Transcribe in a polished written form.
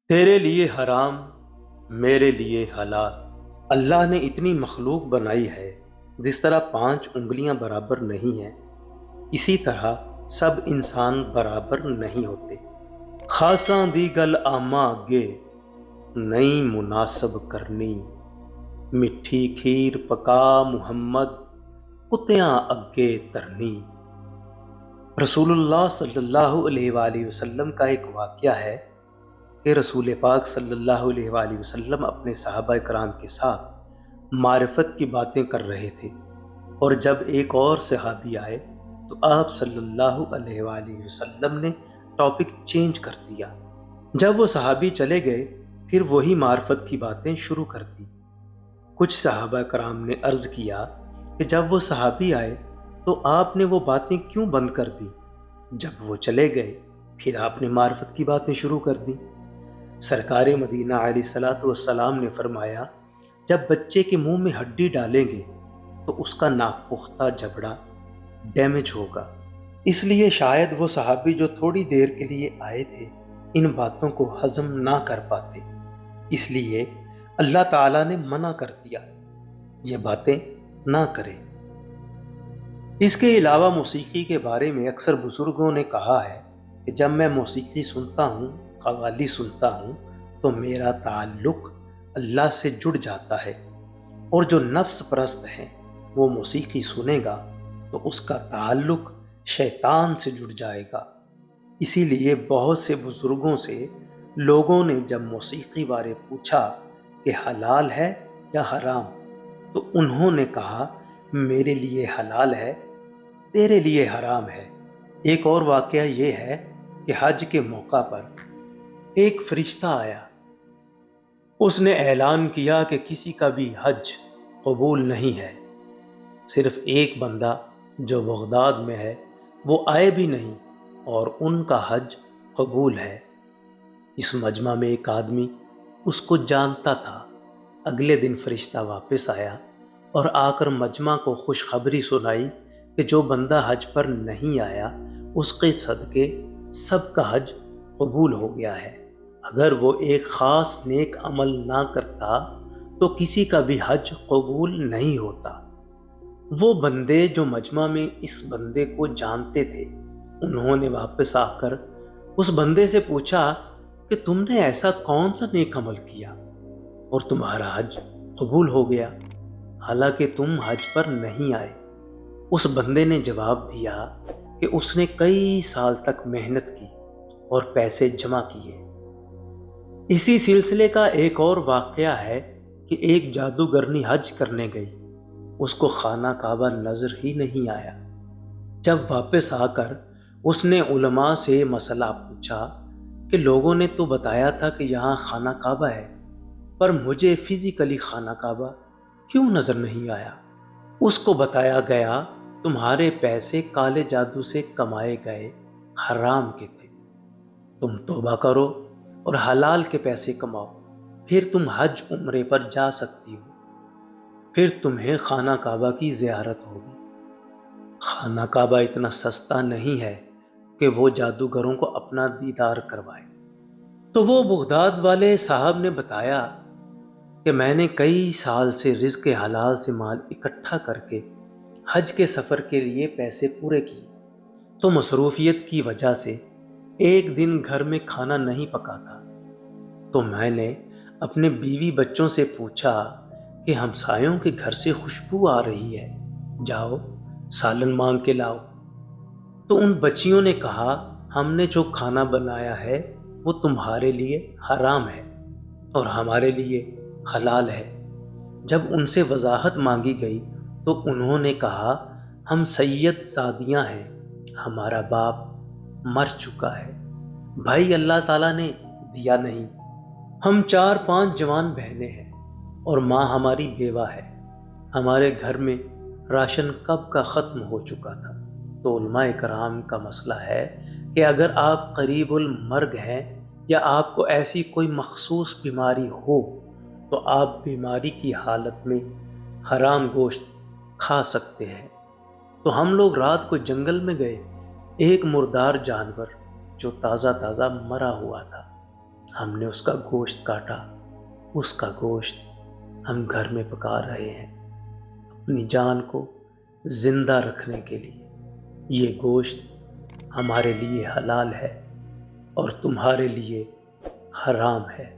تیرے لیے حرام، میرے لیے حلال۔ اللہ نے اتنی مخلوق بنائی ہے، جس طرح 5 انگلیاں برابر نہیں ہیں، اسی طرح سب انسان برابر نہیں ہوتے۔ خاصاں دی گل آما اگے، نہیں مناسب کرنی۔ مٹھی کھیر پکا محمد، کتیاں اگے ترنی۔ رسول اللہ صلی اللہ علیہ وآلہ وسلم کا ایک واقعہ ہے کہ رسول پاک صلی اللہ علیہ وآلہ وسلم اپنے صحابہ کرام کے ساتھ معرفت کی باتیں کر رہے تھے، اور جب ایک اور صحابی آئے تو آپ صلی اللہ علیہ وآلہ وسلم نے ٹاپک چینج کر دیا۔ جب وہ صحابی چلے گئے، پھر وہی معرفت کی باتیں شروع کر دی۔ کچھ صحابہ کرام نے عرض کیا کہ جب وہ صحابی آئے تو آپ نے وہ باتیں کیوں بند کر دی؟ جب وہ چلے گئے پھر آپ نے معرفت کی باتیں شروع کر دی۔ سرکار مدینہ علیہ الصلوۃ والسلام نے فرمایا، جب بچے کے منہ میں ہڈی ڈالیں گے تو اس کا ناپختہ جبڑا ڈیمیج ہوگا۔ اس لیے شاید وہ صحابی جو تھوڑی دیر کے لیے آئے تھے ان باتوں کو ہضم نہ کر پاتے، اس لیے اللہ تعالیٰ نے منع کر دیا یہ باتیں نہ کریں۔ اس کے علاوہ موسیقی کے بارے میں اکثر بزرگوں نے کہا ہے کہ جب میں موسیقی سنتا ہوں، قوالی سنتا ہوں، تو میرا تعلق اللہ سے جڑ جاتا ہے، اور جو نفس پرست ہیں وہ موسیقی سنے گا تو اس کا تعلق شیطان سے جڑ جائے گا۔ اسی لیے بہت سے بزرگوں سے لوگوں نے جب موسیقی بارے پوچھا کہ حلال ہے یا حرام، تو انہوں نے کہا میرے لیے حلال ہے، تیرے لیے حرام ہے۔ ایک اور واقعہ یہ ہے کہ حج کے موقع پر ایک فرشتہ آیا، اس نے اعلان کیا کہ کسی کا بھی حج قبول نہیں ہے، صرف ایک بندہ جو بغداد میں ہے وہ آئے بھی نہیں اور ان کا حج قبول ہے۔ اس مجمع میں ایک آدمی اس کو جانتا تھا۔ اگلے دن فرشتہ واپس آیا اور آ کر مجمع کو خوشخبری سنائی کہ جو بندہ حج پر نہیں آیا اس کے صدقے سب کا حج قبول ہو گیا ہے۔ اگر وہ ایک خاص نیک عمل نہ کرتا تو کسی کا بھی حج قبول نہیں ہوتا۔ وہ بندے جو مجمع میں اس بندے کو جانتے تھے، انہوں نے واپس آ کر اس بندے سے پوچھا کہ تم نے ایسا کون سا نیک عمل کیا اور تمہارا حج قبول ہو گیا، حالانکہ تم حج پر نہیں آئے؟ اس بندے نے جواب دیا کہ اس نے کئی سال تک محنت کی اور پیسے جمع کیے۔ اسی سلسلے کا ایک اور واقعہ ہے کہ ایک جادوگرنی حج کرنے گئی، اس کو خانہ کعبہ نظر ہی نہیں آیا۔ جب واپس آ کر اس نے علماء سے مسئلہ پوچھا کہ لوگوں نے تو بتایا تھا کہ یہاں خانہ کعبہ ہے، پر مجھے فزیکلی خانہ کعبہ کیوں نظر نہیں آیا؟ اس کو بتایا گیا تمہارے پیسے کالے جادو سے کمائے گئے حرام کے تھے، تم توبہ کرو اور حلال کے پیسے کماؤ، پھر تم حج عمرے پر جا سکتی ہو، پھر تمہیں خانہ کعبہ کی زیارت ہوگی۔ خانہ کعبہ اتنا سستا نہیں ہے کہ وہ جادوگروں کو اپنا دیدار کروائے۔ تو وہ بغداد والے صاحب نے بتایا کہ میں نے کئی سال سے رزق حلال سے مال اکٹھا کر کے حج کے سفر کے لیے پیسے پورے کیے، تو مصروفیت کی وجہ سے ایک دن گھر میں کھانا نہیں پکا تھا، تو میں نے اپنے بیوی بچوں سے پوچھا کہ ہمسایوں کے گھر سے خوشبو آ رہی ہے، جاؤ سالن مانگ کے لاؤ۔ تو ان بچیوں نے کہا ہم نے جو کھانا بنایا ہے وہ تمہارے لیے حرام ہے اور ہمارے لیے حلال ہے۔ جب ان سے وضاحت مانگی گئی تو انہوں نے کہا ہم سید زادیاں ہیں، ہمارا باپ مر چکا ہے، بھائی اللہ تعالیٰ نے دیا نہیں، ہم 4-5 جوان بہنیں ہیں اور ماں ہماری بیوہ ہے، ہمارے گھر میں راشن کب کا ختم ہو چکا تھا۔ تو علماء کرام کا مسئلہ ہے کہ اگر آپ قریب المرگ ہیں یا آپ کو ایسی کوئی مخصوص بیماری ہو تو آپ بیماری کی حالت میں حرام گوشت کھا سکتے ہیں۔ تو ہم لوگ رات کو جنگل میں گئے، ایک مردار جانور جو تازہ تازہ مرا ہوا تھا ہم نے اس کا گوشت کاٹا، اس کا گوشت ہم گھر میں پکا رہے ہیں اپنی جان کو زندہ رکھنے کے لیے۔ یہ گوشت ہمارے لیے حلال ہے اور تمہارے لیے حرام ہے۔